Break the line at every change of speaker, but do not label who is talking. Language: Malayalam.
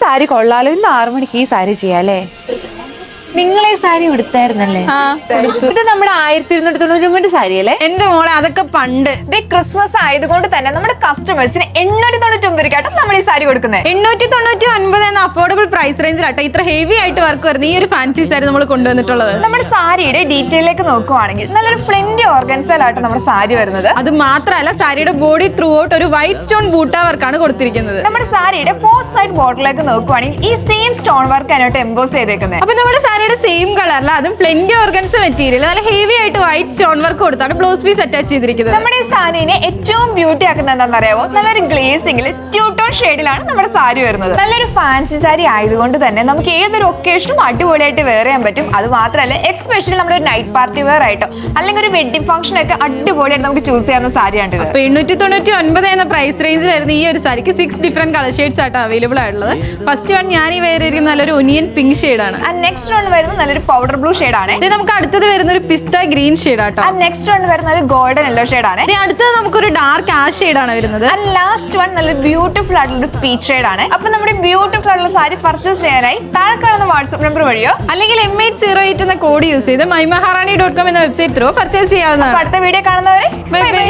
സാരി കൊള്ളാലോ. ഇന്ന് 6 മണിക്ക് ഈ സാരി ചെയ്യാല്ലേ? നിങ്ങളെ സാരി ഉടുത്തായിരുന്നല്ലേ? ഇത് നമ്മുടെ 1299 സാരി അല്ലേ?
എന്റെ മോളെ അതൊക്കെ പണ്ട്.
ക്രിസ്മസ് ആയതുകൊണ്ട് തന്നെ നമ്മുടെ കസ്റ്റമേഴ്സിന് 899 രൂപയ്ക്കാട്ടോ നമ്മൾ ഈ സാരി കൊടുക്കുന്നത്.
899 എന്ന അഫോർഡബിൾ പ്രൈസ് റേഞ്ചിലാട്ടോ ഇത്ര ഹെവി ആയിട്ട് വർക്ക് വരുന്നത് ഈ ഒരു ഫാൻസി സാരി നമ്മൾ കൊണ്ടുവന്നിട്ടുള്ളത്.
നമ്മുടെ സാരിയുടെ ഡീറ്റെയിലേക്ക് നോക്കുവാണെങ്കിൽ നല്ലൊരു പ്ലെന്റി ഓർഗൻസയിലാട്ടോ നമ്മുടെ സാരി വരുന്നത്.
അത് മാത്രമല്ല സാരിയുടെ ബോഡി ത്രൂ ഔട്ട് ഒരു വൈറ്റ് സ്റ്റോൺ ബൂട്ട വർക്കാണ് കൊടുത്തിരിക്കുന്നത്.
നമ്മുടെ സാരിയുടെ പോസ്റ്റ് സൈഡ് ബോർഡറിലേക്ക് നോക്കുവാണെങ്കിൽ ഈ സെയിം സ്റ്റോൺ വർക്ക് ആയിട്ട് എംബോസ് ചെയ്തേക്കുന്നത്.
അപ്പൊ നമ്മുടെ സാരിയുടെ സെയിം കളറിൽ അതും പ്ലെന്റി ഓർഗൻസ് മെറ്റീരിയൽ നല്ല ഹെവി ആയിട്ട് വൈറ്റ് സ്റ്റോൺ വർക്ക് കൊടുത്താണ് ബ്ലൗസ് പീസ് അറ്റാച്ച് ചെയ്തിരിക്കുന്നത്.
നമ്മുടെ ഈ സാരിനെ ഏറ്റവും ബ്യൂട്ടി ആക്കുന്നത് എന്താണെന്ന് അറിയാമോ? നല്ലൊരു ഗ്ലേസിംഗിൽ ട്യൂട്ടോൺ ഷെയ്ഡിലാണ് നമ്മുടെ സാരി വരുന്നത്. നല്ലൊരു ഫാൻസി സാരി ആയതുകൊണ്ട് തന്നെ നമുക്ക് ഏതൊരു ഒക്കേഷനും അടിപൊളിയായിട്ട് വെയർ ചെയ്യാൻ പറ്റും. അത് മാത്രമല്ല എക്സ്പെഷ്യലി നമ്മളൊരു നൈറ്റ് പാർട്ടി വെയർ ആയിട്ടോ അല്ലെങ്കിൽ ഒരു വെഡിങ് ഫംഗ്ഷൻ ഒക്കെ അടിപൊളിയായിട്ട് നമുക്ക് ചൂസ് ചെയ്യാവുന്ന സാരിയാണ് ഇത്.
899 എന്ന പ്രൈസ് റേഞ്ചിൽ വരുന്ന ഈ ഒരു സാരിക്ക് 6 ഡിഫറെന്റ് കളർ ഷെയ്ഡ്സ് ആയിട്ട് അവൈലബിൾ ആയിട്ടുള്ളത്. ഫസ്റ്റ് വൺ ഞാൻ ഈ വെയർ ചെയ്തിരിക്കുന്ന നല്ലൊരു ഒനിയൻ പിങ്ക് ഷെയ്ഡാണ്.
നെക്സ്റ്റ് വൺ വരുന്നത് നല്ലൊരു പൗഡർ ബ്ലൂ ഷെയ്ഡാണ്.
ഇത് നമുക്ക് അടുത്തത് വരുന്ന ഒരു പിസ്ത ഗ്രീൻ ഷെയ്ഡാട്ടോ.
നെക്സ്റ്റ് വൺ വരുന്ന ഒരു ഗോൾഡൻ യെല്ലോ ഷെയ്ഡാണ്.
അടുത്തത് നമുക്കൊരു ഡാർക്ക് ആഷ് ഷെയ്ഡാണ് വരുന്നത്.
ലാസ്റ്റ് വൺ നല്ല ബ്യൂട്ടിഫുൾ ആയിട്ടുള്ള ഒരു പീച്ച് ഷെയ്ഡാണ്. അപ്പൊ നമ്മുടെ ബ്യൂട്ടിഫുൾ ആയിട്ടുള്ള സാരി പർച്ചേസ് ചെയ്യാനായി താഴെ കാണുന്ന വാട്സ്ആപ്പ് നമ്പർ വഴിയോ
അല്ലെങ്കിൽ M808 എന്ന കോഡ് യൂസ് ചെയ്ത് mymaharani.com എന്ന വെബ്സൈറ്റ് ത്രൂ പർച്ചേസ് ചെയ്യാവുന്നതാണ്.
അടുത്ത വീഡിയോ കാണുന്നവരെ ബൈ ബൈ.